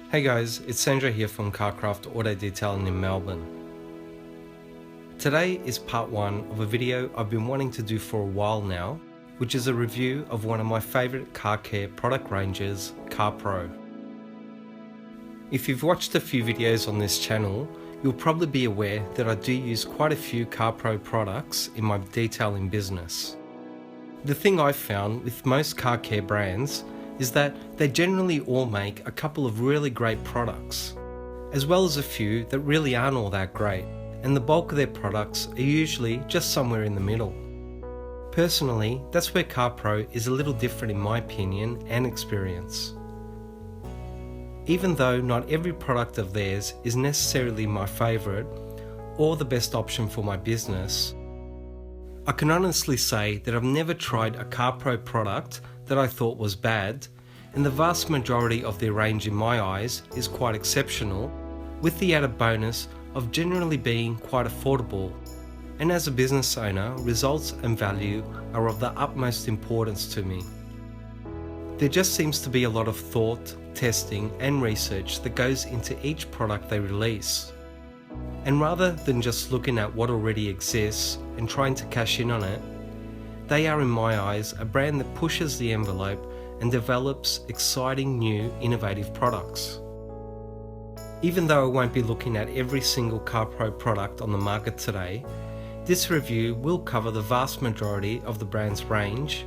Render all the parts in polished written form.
Hey guys, it's Sandra here from Carcraft Auto Detailing in Melbourne. Today is part 1 of a video I've been wanting to do for a while now, which is a review of one of my favourite car care product ranges, Carpro. If you've watched a few videos on this channel, you'll probably be aware that I do use quite a few Carpro products in my detailing business. The thing I've found with most car care brands is that they generally all make a couple of really great products, as well as a few that really aren't all that great, and the bulk of their products are usually just somewhere in the middle. Personally, that's where Carpro is a little different in my opinion and experience. Even though not every product of theirs is necessarily my favourite or the best option for my business, I can honestly say that I've never tried a Carpro product that I thought was bad, and the vast majority of their range in my eyes is quite exceptional, with the added bonus of generally being quite affordable. And as a business owner, results and value are of the utmost importance to me. There just seems to be a lot of thought, testing and research that goes into each product they release. And rather than just looking at what already exists and trying to cash in on it, they are in my eyes a brand that pushes the envelope and develops exciting new innovative products. Even though I won't be looking at every single Carpro product on the market today, this review will cover the vast majority of the brand's range,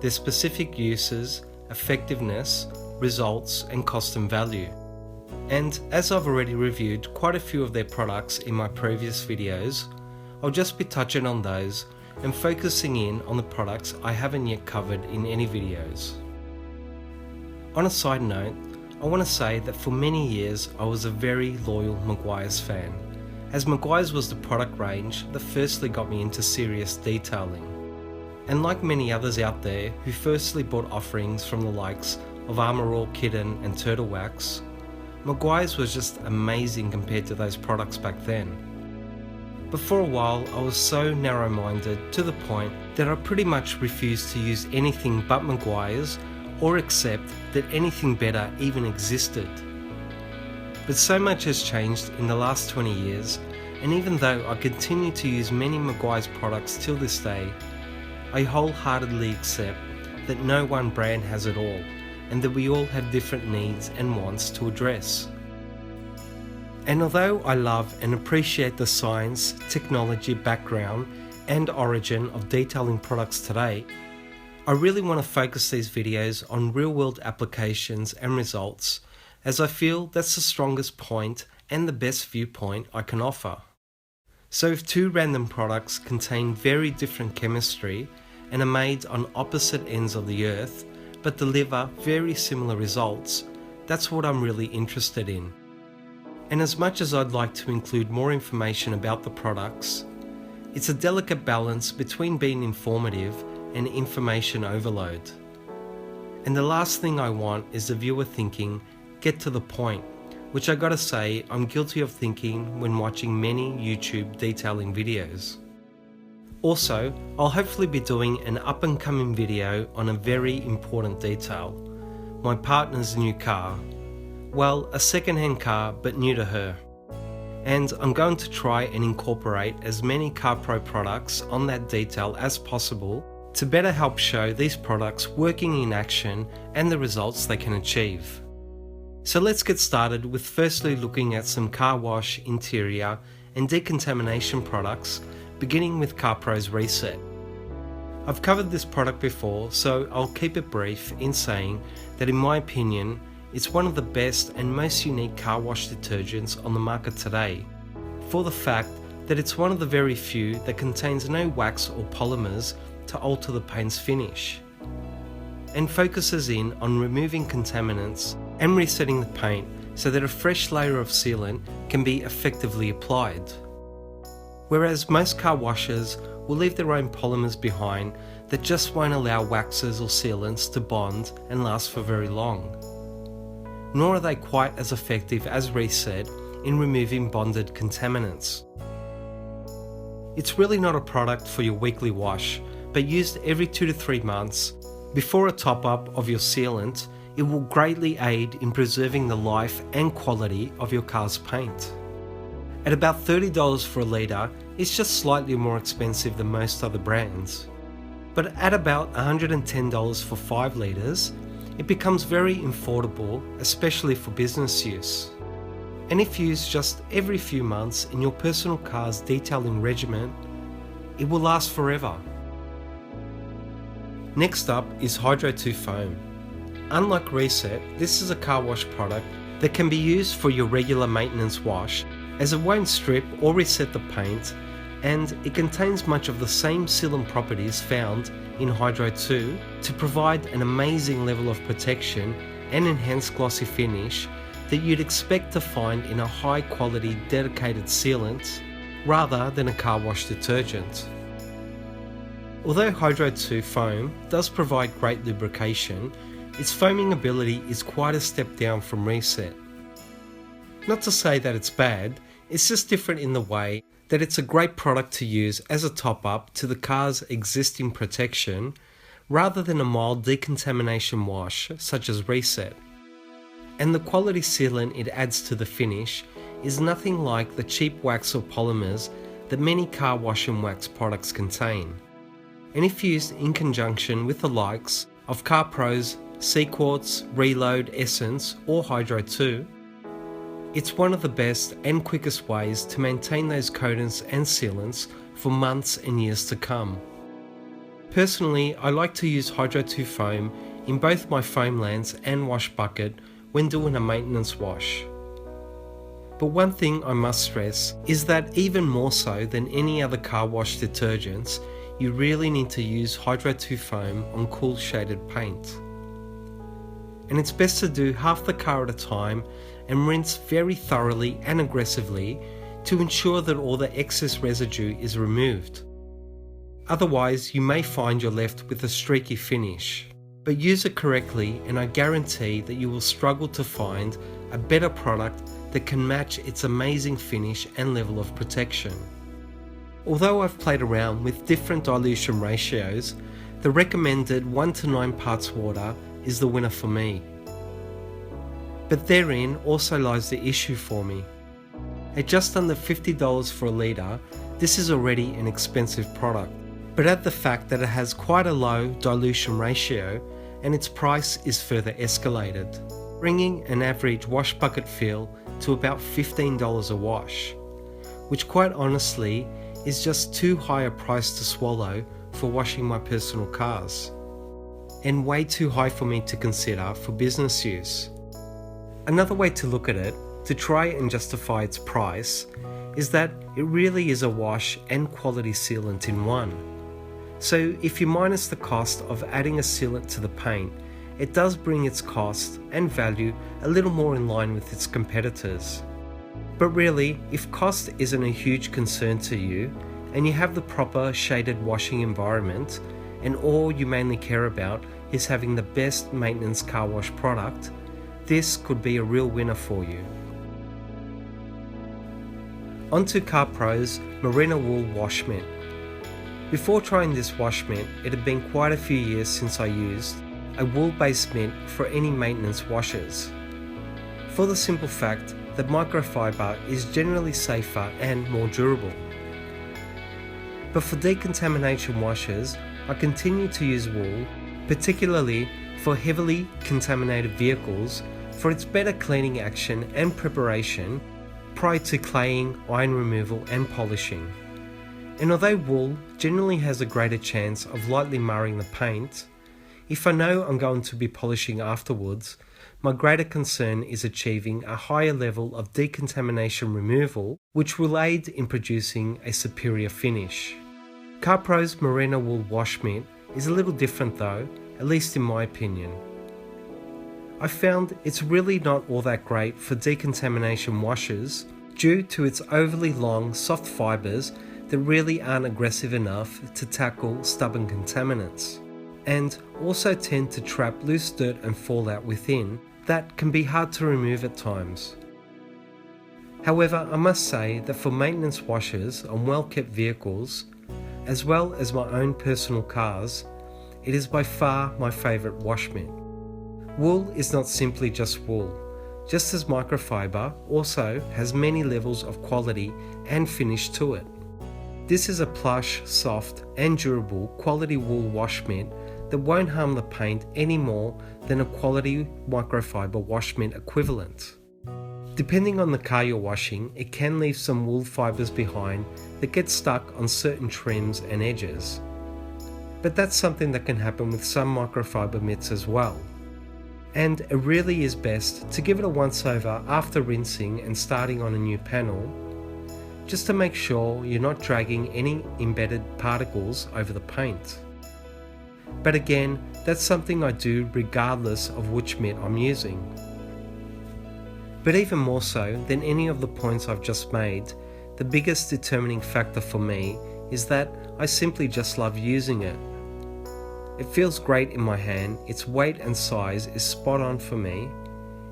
their specific uses, effectiveness, results and cost and value. And as I've already reviewed quite a few of their products in my previous videos, I'll just be touching on those and focusing in on the products I haven't yet covered in any videos. On a side note, I want to say that for many years I was a very loyal Meguiar's fan, as Meguiar's was the product range that firstly got me into serious detailing. And like many others out there who firstly bought offerings from the likes of Armour All, Kitten and Turtle Wax, Meguiar's was just amazing compared to those products back then. But for a while I was so narrow-minded to the point that I pretty much refused to use anything but Meguiar's or accept that anything better even existed. But so much has changed in the last 20 years, and even though I continue to use many Meguiar's products till this day, I wholeheartedly accept that no one brand has it all, and that we all have different needs and wants to address. And although I love and appreciate the science, technology background and origin of detailing products today, I really want to focus these videos on real-world applications and results, as I feel that's the strongest point and the best viewpoint I can offer. So if two random products contain very different chemistry and are made on opposite ends of the earth but deliver very similar results, that's what I'm really interested in. And as much as I'd like to include more information about the products, it's a delicate balance between being informative and information overload. And the last thing I want is the viewer thinking, get to the point, which I gotta say I'm guilty of thinking when watching many YouTube detailing videos. Also, I'll hopefully be doing an up and coming video on a very important detail, my partner's new car. Well, a second-hand car but new to her. And I'm going to try and incorporate as many Carpro products on that detail as possible to better help show these products working in action and the results they can achieve. So let's get started with firstly looking at some car wash, interior and decontamination products, beginning with Carpro's Reset. I've covered this product before, so I'll keep it brief in saying that in my opinion, it's one of the best and most unique car wash detergents on the market today, for the fact that it's one of the very few that contains no wax or polymers to alter the paint's finish, and focuses in on removing contaminants and resetting the paint so that a fresh layer of sealant can be effectively applied. Whereas most car washes will leave their own polymers behind that just won't allow waxes or sealants to bond and last for very long. Nor are they quite as effective as Reset in removing bonded contaminants. It's really not a product for your weekly wash, but used every 2 to 3 months before a top-up of your sealant it will greatly aid in preserving the life and quality of your car's paint. At about $30 for a litre, it's just slightly more expensive than most other brands. But at about $110 for 5 litres, it becomes very affordable, especially for business use. And if used just every few months in your personal car's detailing regimen, it will last forever. Next up is Hydro2 Foam. Unlike Reset, this is a car wash product that can be used for your regular maintenance wash, as it won't strip or reset the paint, and it contains much of the same sealant properties found in Hydro2 to provide an amazing level of protection and enhanced glossy finish that you'd expect to find in a high quality dedicated sealant rather than a car wash detergent. Although Hydro2 Foam does provide great lubrication, its foaming ability is quite a step down from Reset. Not to say that it's bad, it's just different in the way that it's a great product to use as a top-up to the car's existing protection rather than a mild decontamination wash such as Reset. And the quality sealant it adds to the finish is nothing like the cheap wax or polymers that many car wash and wax products contain. And if used in conjunction with the likes of Carpro's Sequartz, Reload, Essence or Hydro2, it's one of the best and quickest ways to maintain those coatings and sealants for months and years to come. Personally, I like to use Hydro2 Foam in both my foam lands and wash bucket when doing a maintenance wash. But one thing I must stress is that even more so than any other car wash detergents, you really need to use Hydro2 Foam on cool shaded paint. And it's best to do half the car at a time and rinse very thoroughly and aggressively to ensure that all the excess residue is removed. Otherwise, you may find you're left with a streaky finish. But use it correctly and I guarantee that you will struggle to find a better product that can match its amazing finish and level of protection. Although I've played around with different dilution ratios, the recommended 1 to 9 parts water is the winner for me. But therein also lies the issue for me. At just under $50 for a litre, this is already an expensive product. But add the fact that it has quite a low dilution ratio and its price is further escalated, bringing an average wash bucket feel to about $15 a wash, which quite honestly is just too high a price to swallow for washing my personal cars, and way too high for me to consider for business use. Another way to look at it, to try and justify its price, is that it really is a wash and quality sealant in one. So if you minus the cost of adding a sealant to the paint, it does bring its cost and value a little more in line with its competitors. But really, if cost isn't a huge concern to you, and you have the proper shaded washing environment, and all you mainly care about is having the best maintenance car wash product, this could be a real winner for you. Onto Carpro's Merino Wool Wash Mitt. Before trying this wash mitt, it had been quite a few years since I used a wool-based mitt for any maintenance washes, for the simple fact that microfiber is generally safer and more durable. But for decontamination washes, I continue to use wool, particularly for heavily contaminated vehicles, for its better cleaning action and preparation prior to claying, iron removal and polishing. And although wool generally has a greater chance of lightly marring the paint, if I know I'm going to be polishing afterwards, my greater concern is achieving a higher level of decontamination removal, which will aid in producing a superior finish. Carpro's Merino Wool Wash Mitt is a little different though, at least in my opinion. I found it's really not all that great for decontamination washes due to its overly long, soft fibres that really aren't aggressive enough to tackle stubborn contaminants, and also tend to trap loose dirt and fallout within that can be hard to remove at times. However, I must say that for maintenance washes on well-kept vehicles, as well as my own personal cars, it is by far my favourite wash mitt. Wool is not simply just wool, just as microfiber also has many levels of quality and finish to it. This is a plush, soft and durable quality wool wash mitt that won't harm the paint any more than a quality microfiber wash mitt equivalent. Depending on the car you're washing, it can leave some wool fibres behind that get stuck on certain trims and edges. But that's something that can happen with some microfiber mitts as well. And it really is best to give it a once over after rinsing and starting on a new panel, just to make sure you're not dragging any embedded particles over the paint. But again, that's something I do regardless of which mitt I'm using. But even more so than any of the points I've just made, the biggest determining factor for me is that I simply just love using it. It feels great in my hand, its weight and size is spot on for me,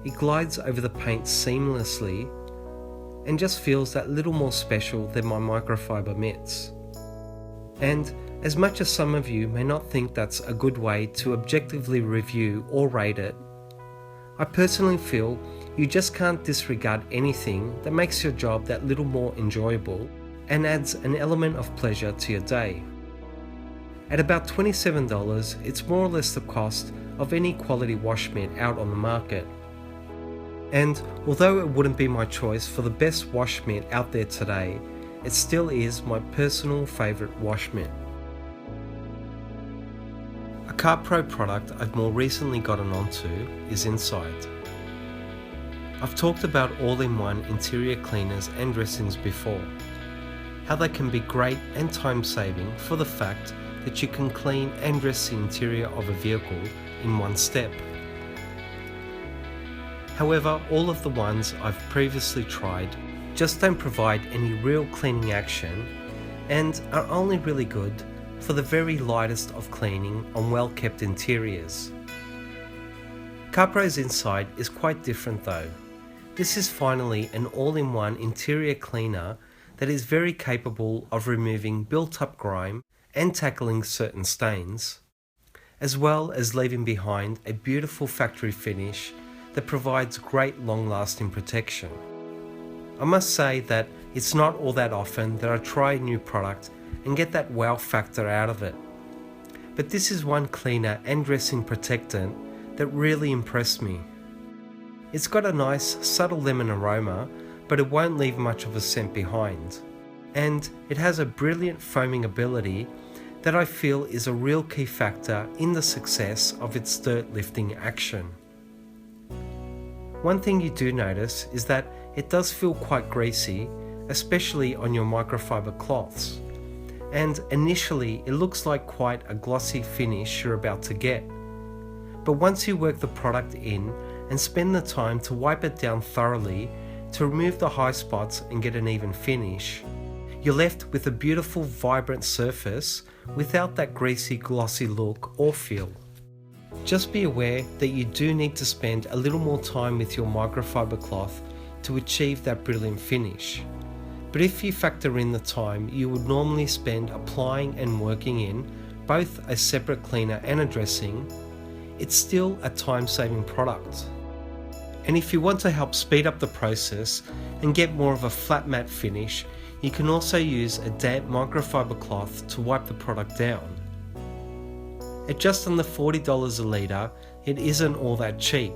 it glides over the paint seamlessly, and just feels that little more special than my microfiber mitts. And as much as some of you may not think that's a good way to objectively review or rate it, I personally feel you just can't disregard anything that makes your job that little more enjoyable and adds an element of pleasure to your day. At about $27, it's more or less the cost of any quality wash mitt out on the market. And although it wouldn't be my choice for the best wash mitt out there today, it still is my personal favourite wash mitt. A Carpro product I've more recently gotten onto is Inside. I've talked about all-in-one interior cleaners and dressings before, how they can be great and time-saving for the fact that you can clean and dress the interior of a vehicle in one step. However, all of the ones I've previously tried just don't provide any real cleaning action and are only really good for the very lightest of cleaning on well-kept interiors. Carpro's Inside is quite different though. This is finally an all-in-one interior cleaner that is very capable of removing built-up grime and tackling certain stains, as well as leaving behind a beautiful factory finish that provides great long-lasting protection. I must say that it's not all that often that I try a new product and get that wow factor out of it. But this is one cleaner and dressing protectant that really impressed me. It's got a nice subtle lemon aroma, but it won't leave much of a scent behind. And it has a brilliant foaming ability that I feel is a real key factor in the success of its dirt lifting action. One thing you do notice is that it does feel quite greasy, especially on your microfiber cloths. And initially it looks like quite a glossy finish you're about to get. But once you work the product in and spend the time to wipe it down thoroughly to remove the high spots and get an even finish, you're left with a beautiful vibrant surface without that greasy glossy look or feel. Just be aware that you do need to spend a little more time with your microfiber cloth to achieve that brilliant finish. But if you factor in the time you would normally spend applying and working in both a separate cleaner and a dressing, it's still a time-saving product. And if you want to help speed up the process and get more of a flat matte finish, you can also use a damp microfiber cloth to wipe the product down. At just under $40 a litre, it isn't all that cheap.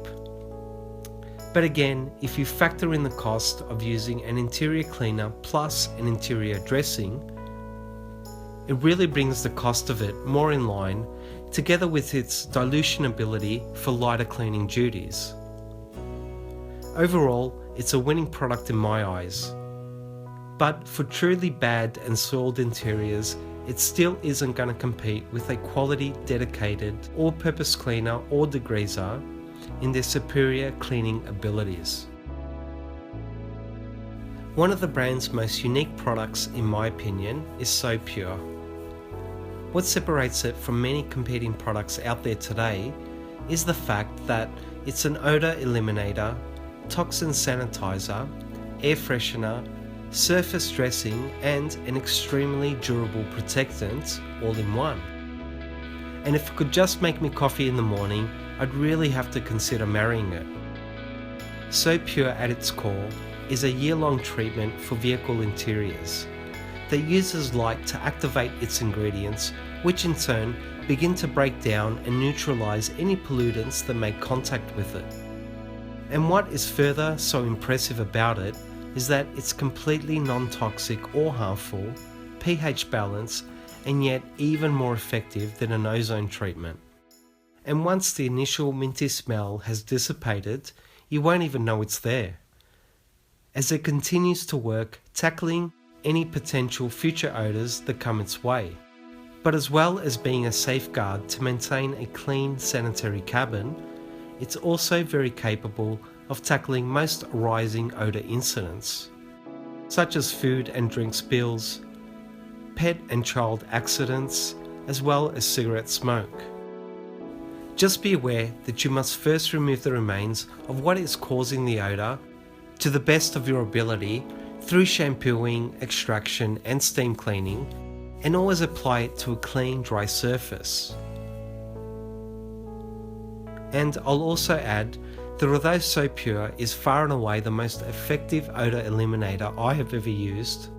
But again, if you factor in the cost of using an interior cleaner plus an interior dressing, it really brings the cost of it more in line, together with its dilution ability for lighter cleaning duties. Overall, it's a winning product in my eyes. But for truly bad and soiled interiors, it still isn't going to compete with a quality dedicated all-purpose cleaner or degreaser in their superior cleaning abilities. One of the brand's most unique products, in my opinion, is SoPure. What separates it from many competing products out there today is the fact that it's an odor eliminator, toxin sanitizer, air freshener, surface dressing and an extremely durable protectant all in one. And if it could just make me coffee in the morning, I'd really have to consider marrying it. SoPure at its core is a year-long treatment for vehicle interiors that uses light to activate its ingredients, which in turn begin to break down and neutralize any pollutants that make contact with it. And what is further so impressive about it is that it's completely non-toxic or harmful, pH balanced, and yet even more effective than an ozone treatment. And once the initial minty smell has dissipated, you won't even know it's there, as it continues to work, tackling any potential future odors that come its way. But as well as being a safeguard to maintain a clean sanitary cabin, it's also very capable of tackling most arising odor incidents, such as food and drink spills, pet and child accidents, as well as cigarette smoke. Just be aware that you must first remove the remains of what is causing the odor to the best of your ability through shampooing, extraction and steam cleaning, and always apply it to a clean, dry surface. And I'll also add that although SoPure is far and away the most effective odor eliminator I have ever used,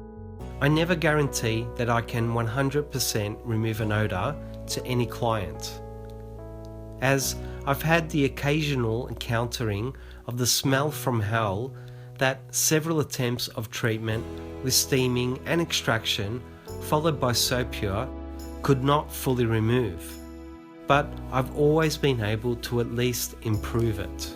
I never guarantee that I can 100% remove an odor to any client, as I've had the occasional encountering of the smell from hell that several attempts of treatment with steaming and extraction followed by SoPure could not fully remove, but I've always been able to at least improve it.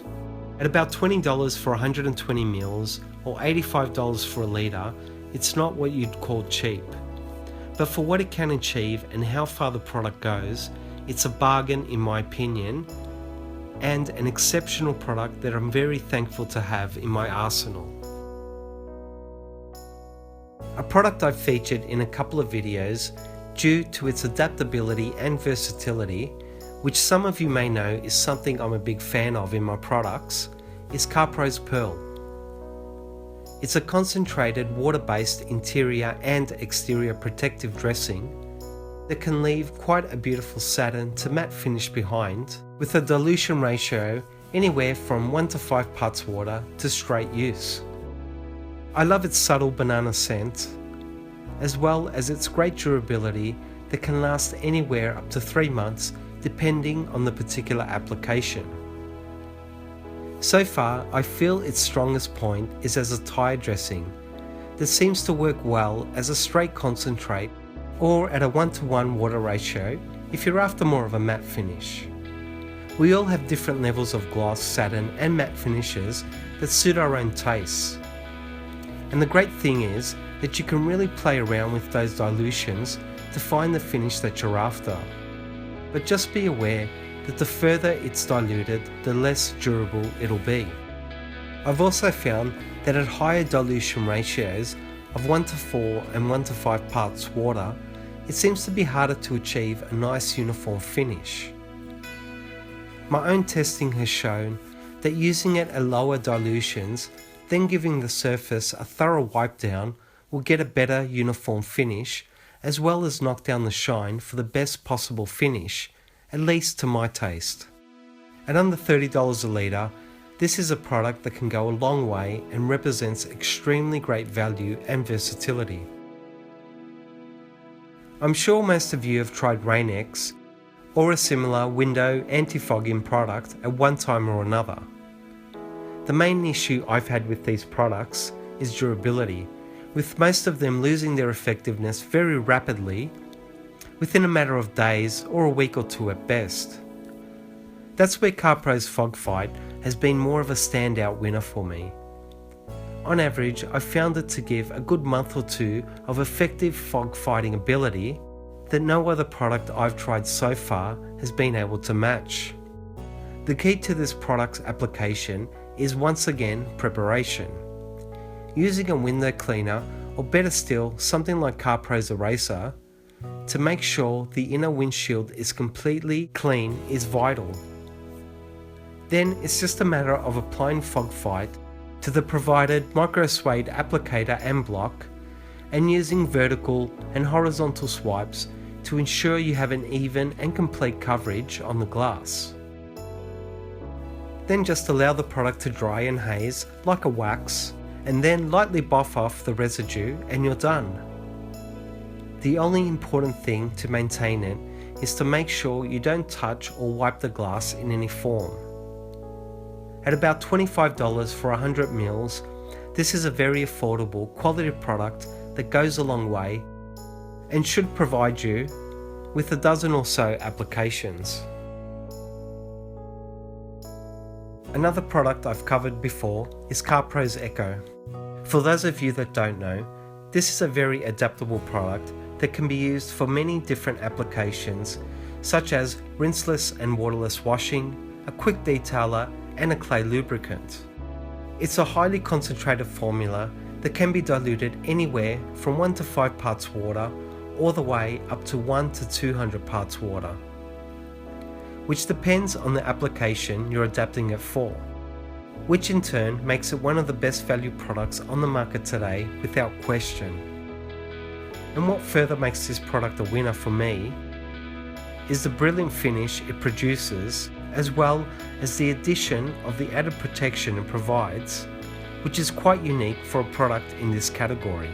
At about $20 for 120 mils or $85 for a litre, it's not what you'd call cheap, but for what it can achieve and how far the product goes, it's a bargain in my opinion, and an exceptional product that I'm very thankful to have in my arsenal. A product I've featured in a couple of videos due to its adaptability and versatility, which some of you may know is something I'm a big fan of in my products, is Carpro's Pearl. It's a concentrated water-based interior and exterior protective dressing that can leave quite a beautiful satin to matte finish behind, with a dilution ratio anywhere from 1 to 5 parts water to straight use. I love its subtle banana scent, as well as its great durability that can last anywhere up to 3 months depending on the particular application. So far, I feel its strongest point is as a tire dressing that seems to work well as a straight concentrate or at a 1-to-1 water ratio if you're after more of a matte finish. We all have different levels of gloss, satin and matte finishes that suit our own tastes. And the great thing is that you can really play around with those dilutions to find the finish that you're after. But just be aware that the further it's diluted, the less durable it'll be. I've also found that at higher dilution ratios of 1 to 4 and 1 to 5 parts water, it seems to be harder to achieve a nice uniform finish. My own testing has shown that using it at lower dilutions, then giving the surface a thorough wipe down will get a better uniform finish, as well as knock down the shine for the best possible finish, at least to my taste. At under $30 a litre, this is a product that can go a long way and represents extremely great value and versatility. I'm sure most of you have tried Rain-X or a similar window anti-fogging product at one time or another. The main issue I've had with these products is durability, with most of them losing their effectiveness very rapidly within a matter of days or a week or two at best. That's where Carpro's Fog Fight has been more of a standout winner for me. On average, I've found it to give a good month or two of effective fog fighting ability that no other product I've tried so far has been able to match. The key to this product's application is once again preparation. Using a window cleaner, or better still, something like Carpro's eraser, to make sure the inner windshield is completely clean is vital. Then it's just a matter of applying Fog Fight to the provided micro suede applicator and block, and using vertical and horizontal swipes to ensure you have an even and complete coverage on the glass. Then just allow the product to dry and haze like a wax, and then lightly buff off the residue and you're done. The only important thing to maintain it is to make sure you don't touch or wipe the glass in any form. At about $25 for 100 ml, this is a very affordable quality product that goes a long way and should provide you with a dozen or so applications. Another product I've covered before is Carpro's Echo. For those of you that don't know, this is a very adaptable product that can be used for many different applications, such as rinseless and waterless washing, a quick detailer, and a clay lubricant. It's a highly concentrated formula that can be diluted anywhere from 1 to 5 parts water all the way up to 1 to 200 parts water, which depends on the application you're adapting it for, which in turn makes it one of the best value products on the market today without question. And what further makes this product a winner for me is the brilliant finish it produces, as well as the addition of the added protection it provides, which is quite unique for a product in this category.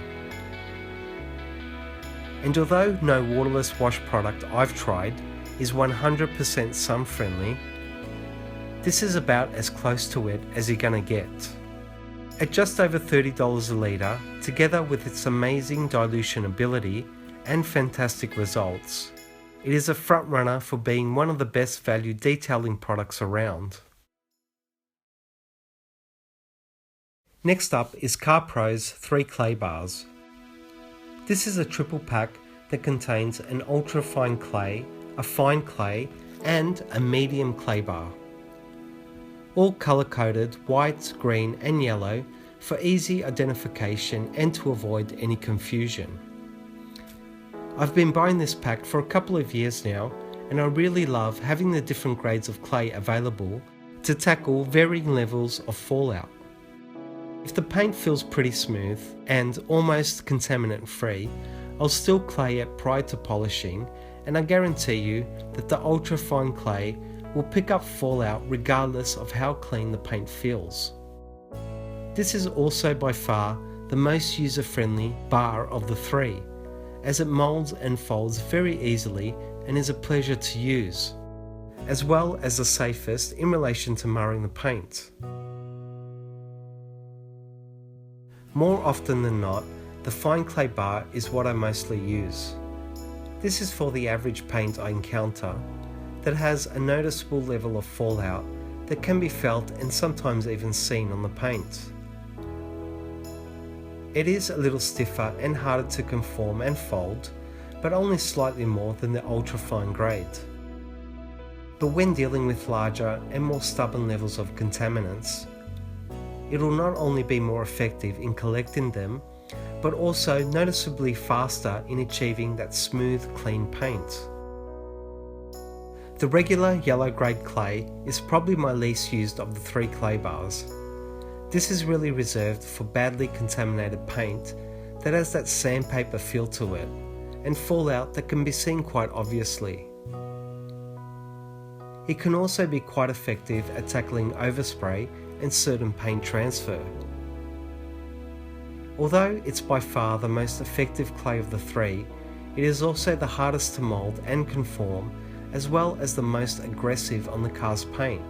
And although no waterless wash product I've tried is 100% sun friendly, this is about as close to it as you're gonna get. At just over $30 a litre, together with its amazing dilution ability and fantastic results, it is a front runner for being one of the best value detailing products around. Next up is Carpro's 3 clay bars. This is a triple pack that contains an ultra fine clay, a fine clay, and a medium clay bar. All colour coded white, green and yellow for easy identification and to avoid any confusion. I've been buying this pack for a couple of years now, and I really love having the different grades of clay available to tackle varying levels of fallout. If the paint feels pretty smooth and almost contaminant free, I'll still clay it prior to polishing, and I guarantee you that the ultra fine clay will pick up fallout regardless of how clean the paint feels. This is also by far the most user-friendly bar of the 3, as it molds and folds very easily and is a pleasure to use, as well as the safest in relation to marring the paint. More often than not, the fine clay bar is what I mostly use. This is for the average paint I encounter that has a noticeable level of fallout that can be felt and sometimes even seen on the paint. It is a little stiffer and harder to conform and fold, but only slightly more than the ultra fine grade. But when dealing with larger and more stubborn levels of contaminants, it will not only be more effective in collecting them, but also noticeably faster in achieving that smooth, clean paint. The regular yellow grade clay is probably my least used of the 3 clay bars. This is really reserved for badly contaminated paint that has that sandpaper feel to it and fallout that can be seen quite obviously. It can also be quite effective at tackling overspray and certain paint transfer. Although it's by far the most effective clay of the 3, it is also the hardest to mould and conform, as well as the most aggressive on the cast paint.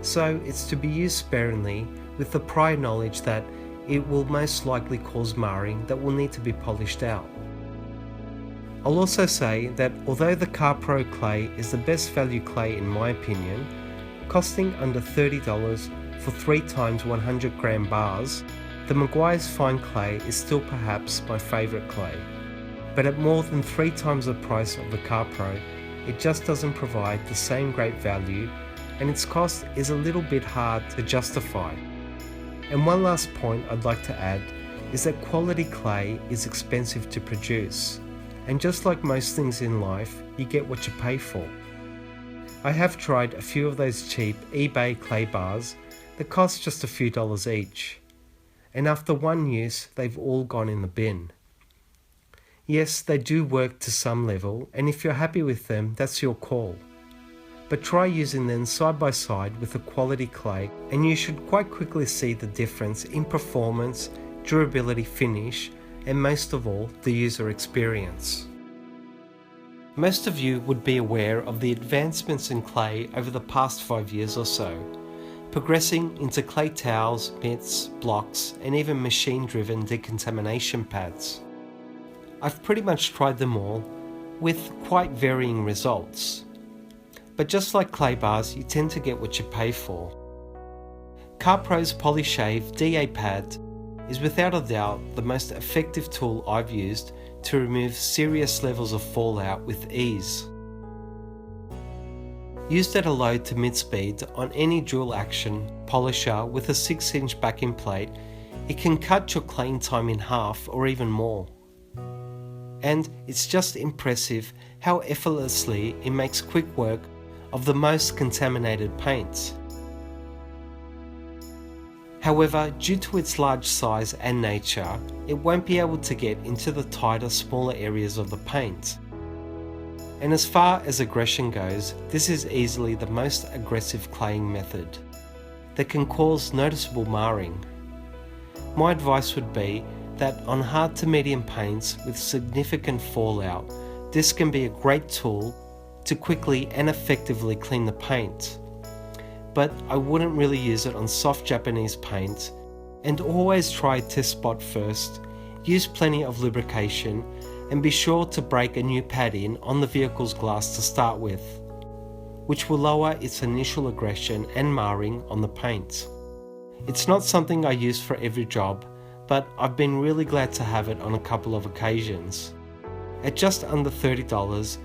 So it's to be used sparingly with the prior knowledge that it will most likely cause marring that will need to be polished out. I'll also say that although the Carpro clay is the best value clay in my opinion, costing under $30 for 3 times 100 gram bars, the Meguiar's fine clay is still perhaps my favourite clay. But at more than 3 times the price of the Carpro, it just doesn't provide the same great value, and its cost is a little bit hard to justify. And one last point I'd like to add is that quality clay is expensive to produce, and just like most things in life, you get what you pay for. I have tried a few of those cheap eBay clay bars that cost just a few dollars each, and after one use they've all gone in the bin. Yes, they do work to some level, and if you're happy with them, that's your call. but try using them side by side with a quality clay and you should quite quickly see the difference in performance, durability, finish, and most of all, the user experience. Most of you would be aware of the advancements in clay over the past 5 years or so, progressing into clay towels, mitts, blocks, and even machine-driven decontamination pads. I've pretty much tried them all, with quite varying results. But just like clay bars, you tend to get what you pay for. Carpro's Polyshave DA pad is without a doubt the most effective tool I've used to remove serious levels of fallout with ease. Used at a low to mid speed on any dual action polisher with a 6-inch backing plate, it can cut your clean time in half or even more. And it's just impressive how effortlessly it makes quick work of the most contaminated paints. However, due to its large size and nature, it won't be able to get into the tighter, smaller areas of the paint. And as far as aggression goes, this is easily the most aggressive claying method that can cause noticeable marring. My advice would be that on hard to medium paints with significant fallout, this can be a great tool to quickly and effectively clean the paint. But I wouldn't really use it on soft Japanese paint, and always try test spot first, use plenty of lubrication, and be sure to break a new pad in on the vehicle's glass to start with, which will lower its initial aggression and marring on the paint. It's not something I use for every job, but I've been really glad to have it on a couple of occasions. At just under $30,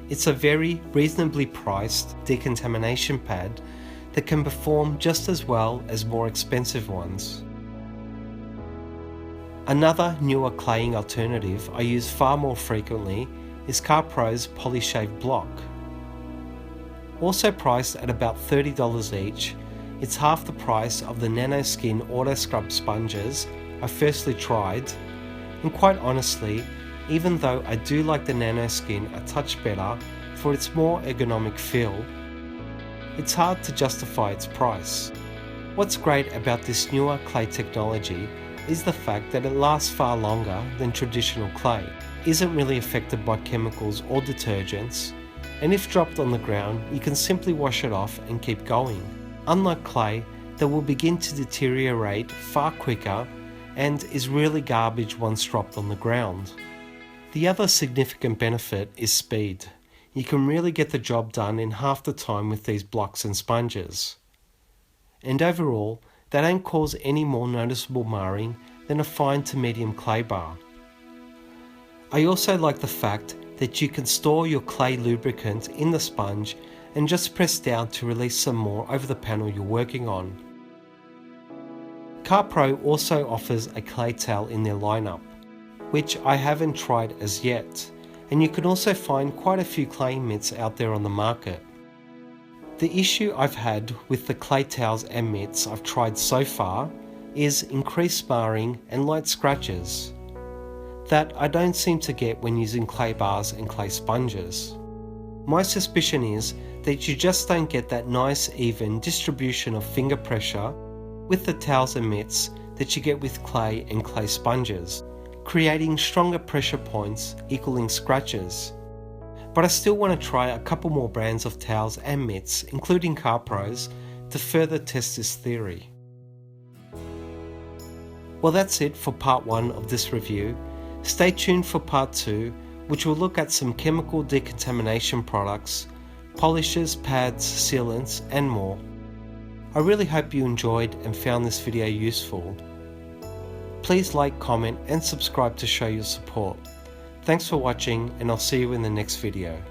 it's a very reasonably priced decontamination pad that can perform just as well as more expensive ones. Another newer claying alternative I use far more frequently is Carpro's Polyshave block. Also priced at about $30 each, it's half the price of the NanoSkin Auto Scrub sponges I firstly tried, and quite honestly, even though I do like the NanoSkin a touch better for its more ergonomic feel, it's hard to justify its price. What's great about this newer clay technology is the fact that it lasts far longer than traditional clay, isn't really affected by chemicals or detergents, and if dropped on the ground, you can simply wash it off and keep going. Unlike clay, that will begin to deteriorate far quicker and is really garbage once dropped on the ground. The other significant benefit is speed. You can really get the job done in half the time with these blocks and sponges. And overall, they don't cause any more noticeable marring than a fine to medium clay bar. I also like the fact that you can store your clay lubricant in the sponge and just press down to release some more over the panel you're working on. Carpro also offers a clay towel in their lineup, which I haven't tried as yet, and you can also find quite a few clay mitts out there on the market. The issue I've had with the clay towels and mitts I've tried so far is increased marring and light scratches that I don't seem to get when using clay bars and clay sponges. My suspicion is that you just don't get that nice even distribution of finger pressure with the towels and mitts that you get with clay and clay sponges, creating stronger pressure points equaling scratches. But I still want to try a couple more brands of towels and mitts, including Carpro's, to further test this theory. Well, that's it for part 1 of this review. Stay tuned for part 2, which will look at some chemical decontamination products, polishes, pads, sealants, and more. I really hope you enjoyed and found this video useful. Please like, comment, and subscribe to show your support. Thanks for watching, and I'll see you in the next video.